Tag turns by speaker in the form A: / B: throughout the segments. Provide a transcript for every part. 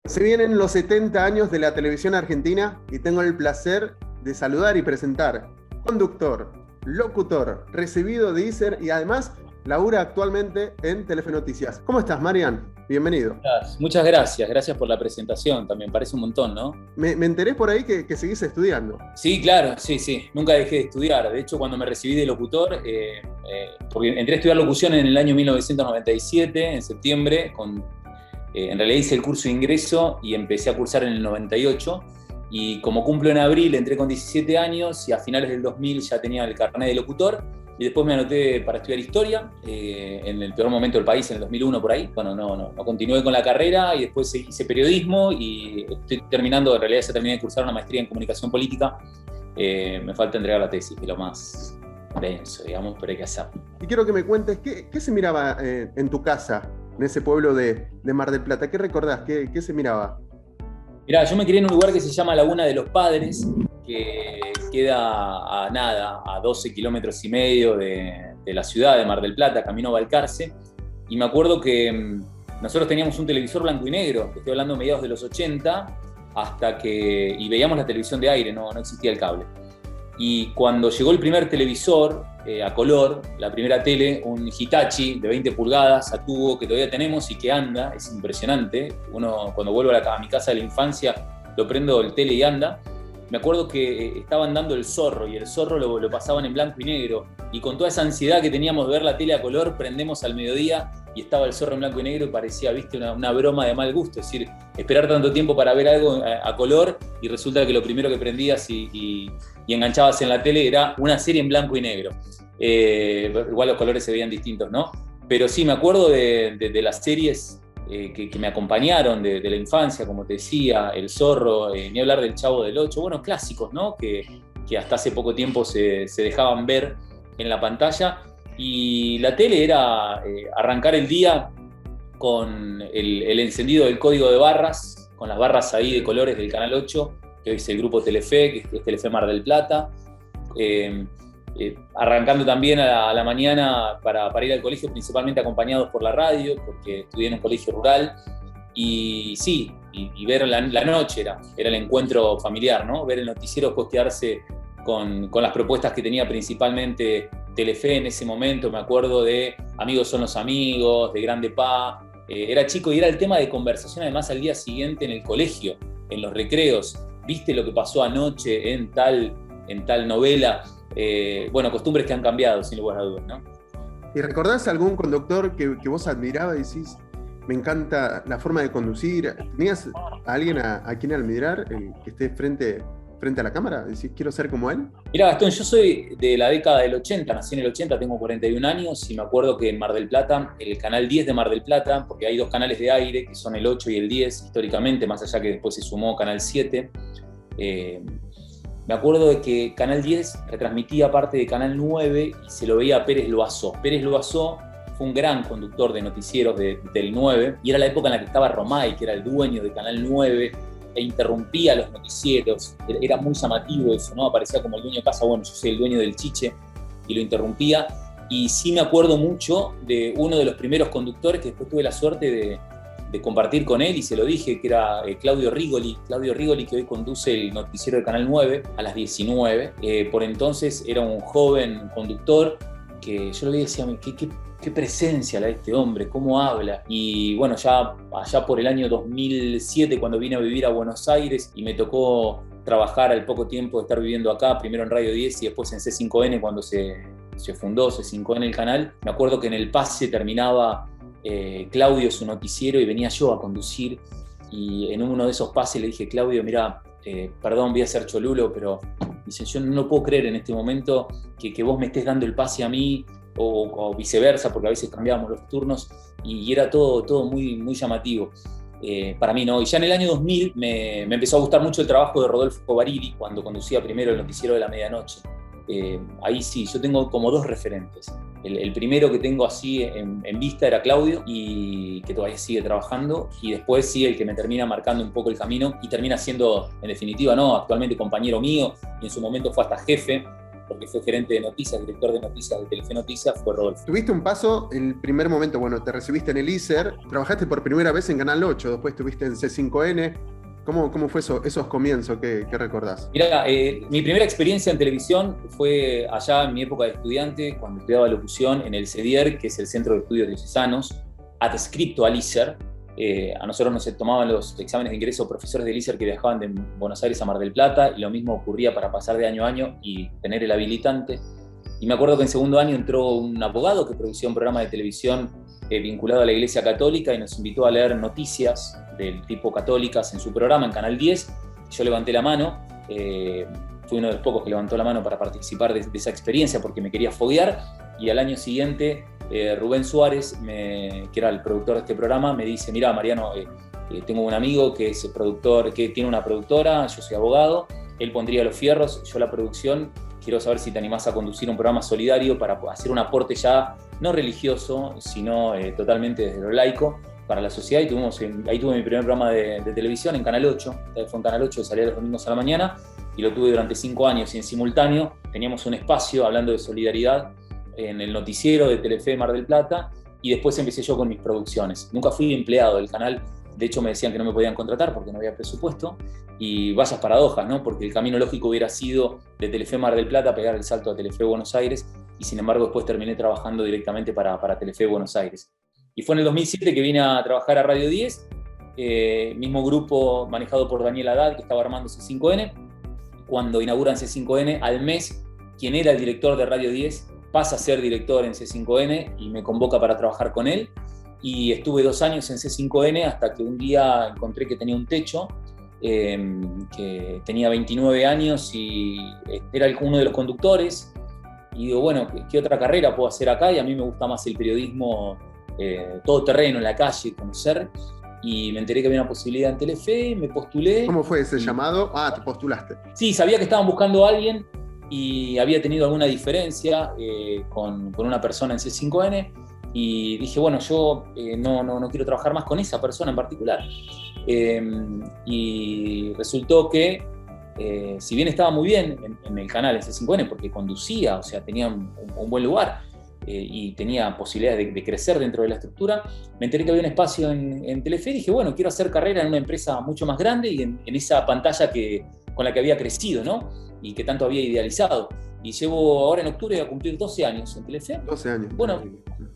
A: Se vienen los 70 años de la televisión argentina y tengo el placer de saludar y presentar conductor, locutor, recibido de ISER y además labura actualmente en Telefe Noticias. ¿Cómo estás, Marian? Bienvenido.
B: Muchas gracias, gracias por la presentación, también parece un montón, ¿no?
A: Me enteré por ahí que seguís estudiando.
B: Sí, claro, sí, nunca dejé de estudiar. De hecho, cuando me recibí de locutor, porque entré a estudiar locución en el año 1997, en septiembre, en realidad hice el curso de ingreso y empecé a cursar en el 98, y como cumplo en abril, entré con 17 años y a finales del 2000 ya tenía el carnet de locutor. Y después me anoté para estudiar historia, en el peor momento del país, en el 2001 por ahí. Bueno, no continué con la carrera y después hice periodismo y estoy terminando, en realidad ya terminé de cursar una maestría en comunicación política. Me falta entregar la tesis, que es lo más denso, digamos, pero hay que hacerlo.
A: Y quiero que me cuentes, ¿qué se miraba en tu casa, en ese pueblo de Mar del Plata? ¿Qué recordás? ¿Qué se miraba?
B: Mirá, yo me crié en un lugar que se llama Laguna de los Padres, que queda a 12 kilómetros y medio de la ciudad de Mar del Plata, camino a Balcarce. Y me acuerdo que nosotros teníamos un televisor blanco y negro, que estoy hablando de mediados de los 80, y veíamos la televisión de aire, no existía el cable. Y cuando llegó el primer televisor a color, la primera tele, un Hitachi de 20 pulgadas a tubo que todavía tenemos y que anda, es impresionante. Uno, cuando vuelvo a mi casa de la infancia, lo prendo el tele y anda. Me acuerdo que estaban dando El Zorro, y El Zorro lo pasaban en blanco y negro. Y con toda esa ansiedad que teníamos de ver la tele a color, prendemos al mediodía y estaba El Zorro en blanco y negro y parecía, viste, una broma de mal gusto. Es decir, esperar tanto tiempo para ver algo a color, y resulta que lo primero que prendías y enganchabas en la tele era una serie en blanco y negro. Igual los colores se veían distintos, ¿no? Pero sí, me acuerdo de las series que me acompañaron de la infancia, como te decía, El Zorro, ni hablar del Chavo del Ocho, bueno, clásicos, ¿no? Que hasta hace poco tiempo se dejaban ver en la pantalla. Y la tele era arrancar el día con el encendido del código de barras, con las barras ahí de colores del Canal 8, que hoy es el grupo Telefe, que es Telefe Mar del Plata. Arrancando también a la mañana para ir al colegio, principalmente acompañados por la radio, porque estudié en un colegio rural. Y sí, y ver la noche era el encuentro familiar, ¿no? Ver el noticiero, después quedarse con las propuestas que tenía principalmente Telefe en ese momento. Me acuerdo de Amigos son los amigos, de Grande Pa. Era chico y era el tema de conversación además al día siguiente en el colegio, en los recreos. ¿Viste lo que pasó anoche en tal novela? Bueno, costumbres que han cambiado, sin lugar a dudas, ¿no?
A: ¿Y recordás algún conductor que vos admirabas y decís, me encanta la forma de conducir? ¿Tenías a alguien a quien admirar, que esté frente a la cámara? ¿Decís, quiero ser como él?
B: Mirá, Gastón, yo soy de la década del 80, nací en el 80, tengo 41 años, y me acuerdo que en Mar del Plata, el canal 10 de Mar del Plata, porque hay dos canales de aire, que son el 8 y el 10, históricamente, más allá que después se sumó Canal 7, me acuerdo de que Canal 10 retransmitía parte de Canal 9 y se lo veía a Pérez Loazó. Pérez Loazó fue un gran conductor de noticieros del 9, y era la época en la que estaba Romay, que era el dueño de Canal 9, e interrumpía los noticieros. Era muy llamativo eso, ¿no? Aparecía como el dueño de casa, bueno, yo soy el dueño del chiche, y lo interrumpía. Y sí me acuerdo mucho de uno de los primeros conductores que después tuve la suerte de compartir con él, y se lo dije, que era Claudio Rigoli, que hoy conduce el noticiero de Canal 9 a las 19. Por entonces era un joven conductor que yo lo veía y decía, qué presencia la de este hombre, cómo habla. Y bueno, ya allá por el año 2007, cuando vine a vivir a Buenos Aires y me tocó trabajar al poco tiempo de estar viviendo acá, primero en Radio 10 y después en C5N, cuando se fundó C5N el canal, me acuerdo que en el pase terminaba Claudio su noticiero y venía yo a conducir, y en uno de esos pases le dije, Claudio, mira, perdón, voy a ser cholulo, pero dice, yo no puedo creer en este momento que vos me estés dando el pase a mí, o viceversa, porque a veces cambiábamos los turnos, y era todo muy, muy llamativo. Para mí, ¿no? Y ya en el año 2000 me empezó a gustar mucho el trabajo de Rodolfo Barili, cuando conducía primero el noticiero de la medianoche. Ahí sí, yo tengo como dos referentes. El primero que tengo así en vista era Claudio, y que todavía sigue trabajando, y después sí el que me termina marcando un poco el camino y termina siendo, en definitiva, ¿no? Actualmente compañero mío, y en su momento fue hasta jefe porque fue gerente de noticias, director de noticias de Telefe Noticias, fue Rodolfo.
A: Tuviste un paso, el primer momento, bueno, te recibiste en el ISER, trabajaste por primera vez en Canal 8, después estuviste en C5N. ¿Cómo fue esos comienzos? ¿Qué recordás?
B: Mirá, mi primera experiencia en televisión fue allá en mi época de estudiante, cuando estudiaba locución en el CEDIER, que es el Centro de Estudios Diocesanos, adscripto al ISER. A nosotros nos tomaban los exámenes de ingreso profesores del ISER que viajaban de Buenos Aires a Mar del Plata, y lo mismo ocurría para pasar de año a año y tener el habilitante. Y me acuerdo que en segundo año entró un abogado que producía un programa de televisión vinculado a la Iglesia Católica y nos invitó a leer noticias del tipo católicas en su programa en Canal 10. Yo levanté la mano, fui uno de los pocos que levantó la mano para participar de esa experiencia porque me quería foguear, y al año siguiente Rubén Suárez, que era el productor de este programa, me dice: mira, Mariano, tengo un amigo que es productor, que tiene una productora, yo soy abogado, él pondría los fierros, yo la producción, quiero saber si te animás a conducir un programa solidario para hacer un aporte ya no religioso, sino totalmente desde lo laico para la sociedad. Y ahí tuve mi primer programa de televisión en Canal 8, fue en Canal 8, salía los domingos a la mañana, y lo tuve durante 5 años, y en simultáneo teníamos un espacio hablando de solidaridad en el noticiero de Telefe Mar del Plata, y después empecé yo con mis producciones. Nunca fui empleado del canal, de hecho me decían que no me podían contratar porque no había presupuesto, y vayas paradojas, ¿no? Porque el camino lógico hubiera sido de Telefe Mar del Plata pegar el salto a Telefe Buenos Aires, y sin embargo después terminé trabajando directamente para Telefe Buenos Aires. Y fue en el 2007 que vine a trabajar a Radio 10, mismo grupo manejado por Daniel Haddad, que estaba armando C5N. Cuando inauguran C5N, al mes, quien era el director de Radio 10 pasa a ser director en C5N y me convoca para trabajar con él. Y estuve 2 años en C5N hasta que un día encontré que tenía un techo, que tenía 29 años y era uno de los conductores. Y digo, bueno, ¿qué otra carrera puedo hacer acá? Y a mí me gusta más el periodismo todo terreno, en la calle, conocer. Y me enteré que había una posibilidad en Telefe, me postulé.
A: ¿Cómo fue ese llamado? Te postulaste.
B: Sí, sabía que estaban buscando a alguien y había tenido alguna diferencia con una persona en C5N. Y dije, bueno, yo no quiero trabajar más con esa persona en particular. Y resultó que, si bien estaba muy bien en el canal, en C5N, porque conducía, o sea, tenía un buen lugar y tenía posibilidades de crecer dentro de la estructura, me enteré que había un espacio en Telefe y dije, bueno, quiero hacer carrera en una empresa mucho más grande y en esa pantalla con la que había crecido, ¿no? Y que tanto había idealizado. Y llevo ahora en octubre a cumplir 12 años en Telefe.
A: 12 años.
B: Bueno,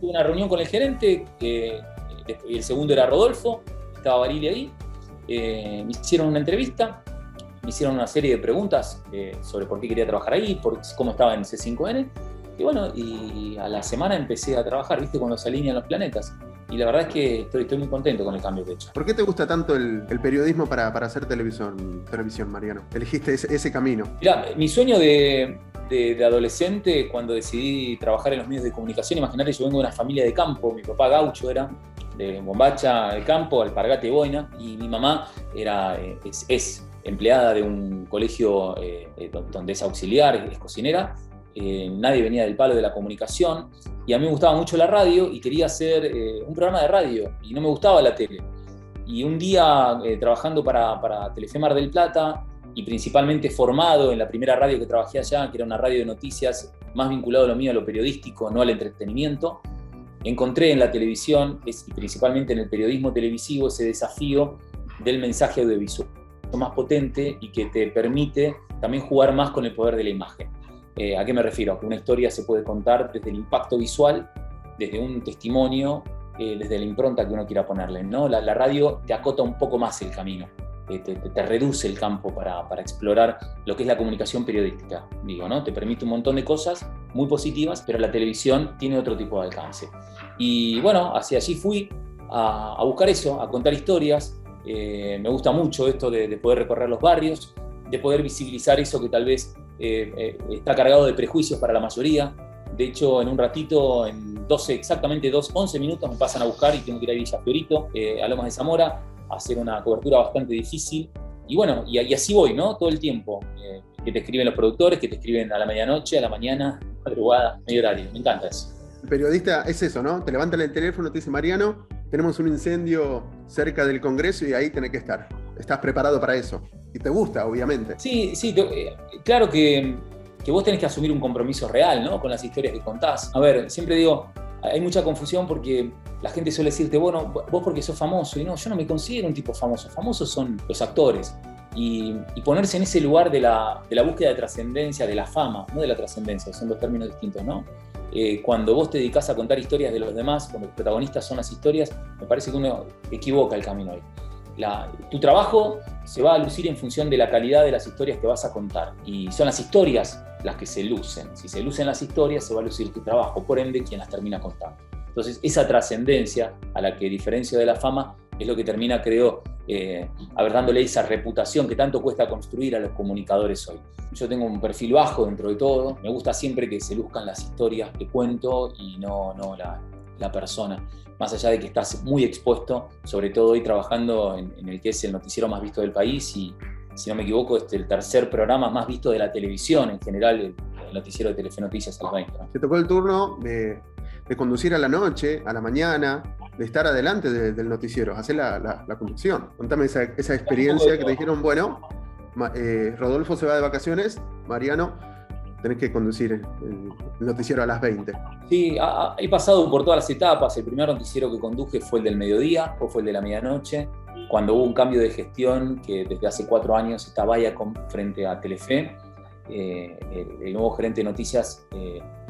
B: tuve una reunión con el gerente, y el segundo era Rodolfo, estaba Barili ahí. Me hicieron una entrevista, me hicieron una serie de preguntas sobre por qué quería trabajar ahí, cómo estaba en C5N. Y bueno, y a la semana empecé a trabajar, ¿viste? Cuando se alinean los planetas. Y la verdad es que estoy muy contento con el cambio que he hecho.
A: ¿Por qué te gusta tanto el periodismo para hacer televisión, Mariano? ¿Elegiste ese camino?
B: Mirá, mi sueño de adolescente, cuando decidí trabajar en los medios de comunicación, imagínate, yo vengo de una familia de campo, mi papá gaucho era, de Bombacha, de campo, Alpargate, Boina, y mi mamá es empleada de un colegio donde es auxiliar, es cocinera. Nadie venía del palo de la comunicación, y a mí me gustaba mucho la radio y quería hacer un programa de radio, y no me gustaba la tele. Y un día, trabajando para Telefe Mar del Plata, y principalmente formado en la primera radio que trabajé allá, que era una radio de noticias más vinculado a lo mío, a lo periodístico, no al entretenimiento, encontré en la televisión, y principalmente en el periodismo televisivo, ese desafío del mensaje audiovisual más potente y que te permite también jugar más con el poder de la imagen. ¿A qué me refiero? A que una historia se puede contar desde el impacto visual, desde un testimonio, desde la impronta que uno quiera ponerle, ¿no? La radio te acota un poco más el camino, te reduce el campo para explorar lo que es la comunicación periodística, digo, ¿no? Te permite un montón de cosas muy positivas, pero la televisión tiene otro tipo de alcance. Y bueno, hacia allí fui a buscar eso, a contar historias. Me gusta mucho esto de poder recorrer los barrios, de poder visibilizar eso que tal vez está cargado de prejuicios para la mayoría. De hecho, en un ratito, exactamente 11 minutos me pasan a buscar y tengo que ir a Villa Fiorito, a Lomas de Zamora, a hacer una cobertura bastante difícil. Y bueno, y así voy, ¿no? Todo el tiempo. Que te escriben los productores, que te escriben a la medianoche, a la mañana, madrugada, medio horario. Me encanta eso.
A: El periodista es eso, ¿no? Te levantan el teléfono, te dice, Mariano, tenemos un incendio cerca del Congreso y ahí tenés que estar. Estás preparado para eso. Y te gusta, obviamente.
B: Sí, claro que que vos tenés que asumir un compromiso real, ¿no? Con las historias que contás. A ver, siempre digo, hay mucha confusión porque la gente suele decirte, bueno, vos porque sos famoso, y no, yo no me considero un tipo famoso. Famosos son los actores. Y ponerse en ese lugar de la búsqueda de trascendencia, de la fama, no de la trascendencia, son dos términos distintos, ¿no? Cuando vos te dedicás a contar historias de los demás, cuando los protagonistas son las historias, me parece que uno equivoca el camino ahí. Tu trabajo se va a lucir en función de la calidad de las historias que vas a contar. Y son las historias las que se lucen. Si se lucen las historias, se va a lucir tu trabajo, por ende, quien las termina contando. Entonces, esa trascendencia, a la que diferencia de la fama, es lo que termina, creo, dándole esa reputación que tanto cuesta construir a los comunicadores hoy. Yo tengo un perfil bajo dentro de todo. Me gusta siempre que se luzcan las historias que cuento y no la persona. Más allá de que estás muy expuesto, sobre todo hoy trabajando en el que es el noticiero más visto del país y, si no me equivoco, es el tercer programa más visto de la televisión en general, el noticiero de Telefe Noticias a las 20. ¿No?
A: Te tocó el turno de conducir a la noche, a la mañana, de estar adelante del noticiero, hacer la conducción. Contame esa experiencia que te dijeron, bueno, Rodolfo se va de vacaciones, Mariano, tenés que conducir el noticiero a las 20.
B: Sí, he pasado por todas las etapas. El primer noticiero que conduje fue el del mediodía, o fue el de la medianoche, cuando hubo un cambio de gestión que desde hace 4 años está Viacom frente a Telefe. El nuevo gerente de noticias,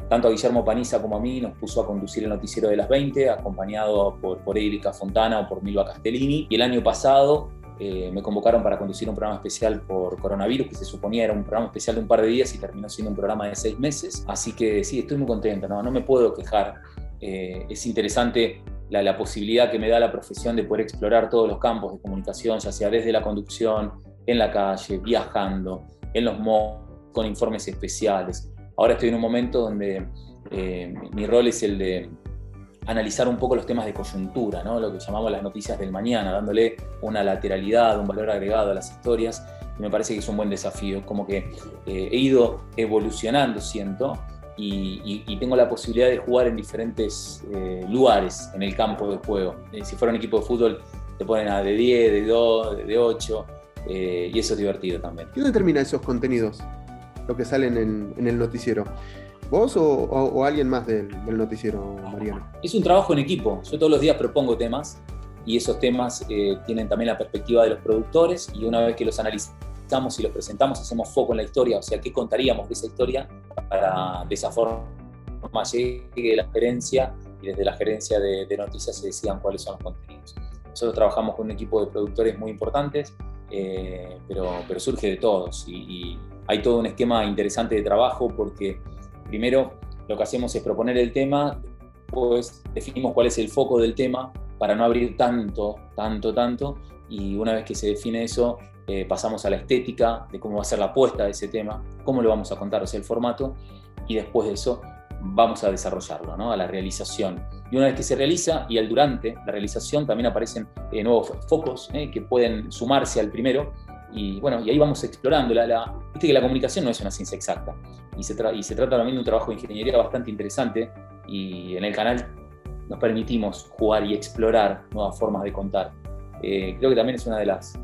B: tanto a Guillermo Paniza como a mí, nos puso a conducir el noticiero de las 20, acompañado por Erika Fontana o por Milva Castellini. Y el año pasado me convocaron para conducir un programa especial por coronavirus, que se suponía era un programa especial de un par de días y terminó siendo un programa de 6 meses. Así que sí, estoy muy contento, no me puedo quejar. Es interesante la posibilidad que me da la profesión de poder explorar todos los campos de comunicación, ya sea desde la conducción, en la calle, viajando, en los malls, con informes especiales. Ahora estoy en un momento donde mi rol es el de analizar un poco los temas de coyuntura, ¿no? Lo que llamamos las noticias del mañana, dándole una lateralidad, un valor agregado a las historias, y me parece que es un buen desafío. Como que he ido evolucionando, siento, y tengo la posibilidad de jugar en diferentes lugares en el campo de juego. Si fuera un equipo de fútbol, te ponen a de 10, de 2, de 8, y eso es divertido también.
A: ¿Quién determina esos contenidos, lo que salen en el noticiero? ¿Vos o alguien más del noticiero, Mariano?
B: Es un trabajo en equipo. Yo todos los días propongo temas y esos temas tienen también la perspectiva de los productores, y una vez que los analizamos y los presentamos, hacemos foco en la historia, o sea, qué contaríamos de esa historia para de esa forma llegue la gerencia y desde la gerencia de noticias se decidan cuáles son los contenidos. Nosotros trabajamos con un equipo de productores muy importantes, pero surge de todos y hay todo un esquema interesante de trabajo porque primero lo que hacemos es proponer el tema, después definimos cuál es el foco del tema para no abrir tanto, y una vez que se define eso, pasamos a la estética de cómo va a ser la apuesta de ese tema, cómo lo vamos a contar, o sea, el formato, y después de eso vamos a desarrollarlo, ¿no? A la realización. Y una vez que se realiza, y durante la realización también aparecen nuevos focos que pueden sumarse al primero, y bueno, y ahí vamos explorando. Viste que la comunicación no es una ciencia exacta, y se trata también de un trabajo de ingeniería bastante interesante, y en el canal nos permitimos jugar y explorar nuevas formas de contar. Creo que también es una de las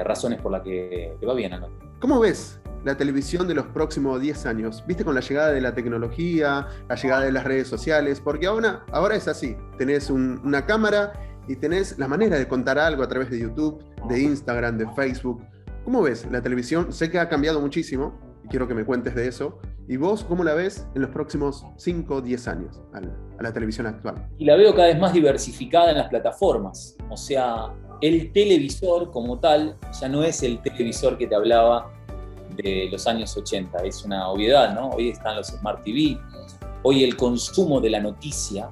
B: razones por la que va bien, ¿no?
A: ¿Cómo ves la televisión de los próximos 10 años? ¿Viste con la llegada de la tecnología, la llegada de las redes sociales? Porque ahora es así, tenés una cámara y tenés la manera de contar algo a través de YouTube, de Instagram, de Facebook. ¿Cómo ves la televisión? Sé que ha cambiado muchísimo y quiero que me cuentes de eso. ¿Y vos cómo la ves en los próximos 5 o 10 años a la televisión actual?
B: Y la veo cada vez más diversificada en las plataformas. O sea, el televisor como tal ya no es el televisor que te hablaba de los años 80. Es una obviedad, ¿no? Hoy están los Smart TV. Hoy el consumo de la noticia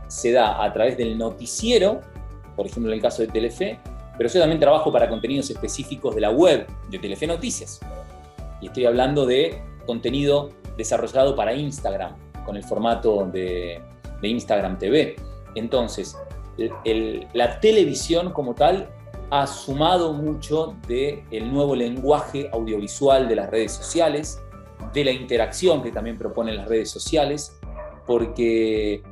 B: se da a través del noticiero, por ejemplo en el caso de Telefe, pero yo también trabajo para contenidos específicos de la web de Telefe Noticias. Y estoy hablando de contenido desarrollado para Instagram, con el formato de Instagram TV. Entonces, la televisión como tal ha sumado mucho del nuevo lenguaje audiovisual de las redes sociales, de la interacción que también proponen las redes sociales, porque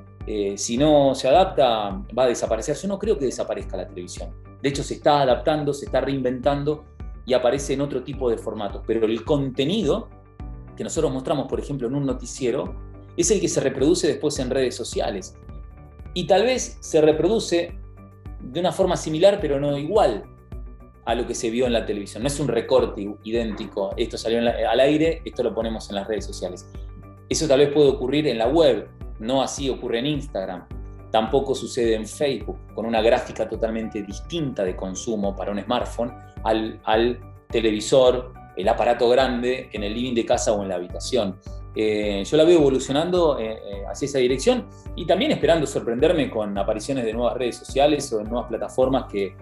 B: si no se adapta va a desaparecer. Yo no creo que desaparezca la televisión. De hecho, se está adaptando, se está reinventando y aparece en otro tipo de formatos. Pero el contenido que nosotros mostramos, por ejemplo, en un noticiero, es el que se reproduce después en redes sociales. Y tal vez se reproduce de una forma similar, pero no igual a lo que se vio en la televisión. No es un recorte idéntico. Esto salió al aire, esto lo ponemos en las redes sociales. Eso tal vez puede ocurrir en la web, no así ocurre en Instagram. Tampoco sucede en Facebook, con una gráfica totalmente distinta de consumo para un smartphone al televisor, el aparato grande en el living de casa o en la habitación. Yo la veo evolucionando hacia esa dirección y también esperando sorprenderme con apariciones de nuevas redes sociales o de nuevas plataformas que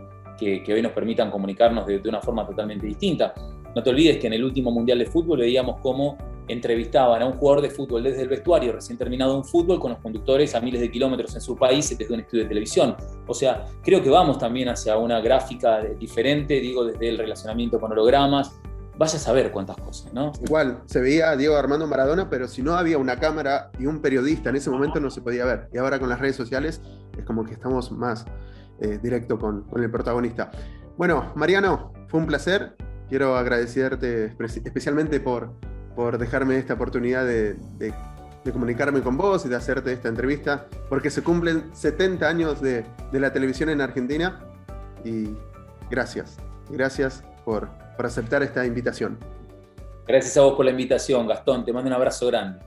B: hoy nos permitan comunicarnos de una forma totalmente distinta. No te olvides que en el último Mundial de Fútbol veíamos cómo entrevistaban a un jugador de fútbol desde el vestuario recién terminado un fútbol con los conductores a miles de kilómetros en su país desde un estudio de televisión. O sea, creo que vamos también hacia una gráfica diferente, digo, desde el relacionamiento con hologramas. Vaya a saber cuántas cosas, ¿no?
A: Igual, se veía a Diego Armando Maradona, pero si no había una cámara y un periodista en ese momento no se podía ver. Y ahora con las redes sociales es como que estamos más directo con el protagonista. Bueno, Mariano, fue un placer. Quiero agradecerte especialmente por dejarme esta oportunidad de comunicarme con vos y de hacerte esta entrevista, porque se cumplen 70 años de la televisión en Argentina y gracias por aceptar esta invitación.
B: Gracias a vos por la invitación, Gastón. Te mando un abrazo grande.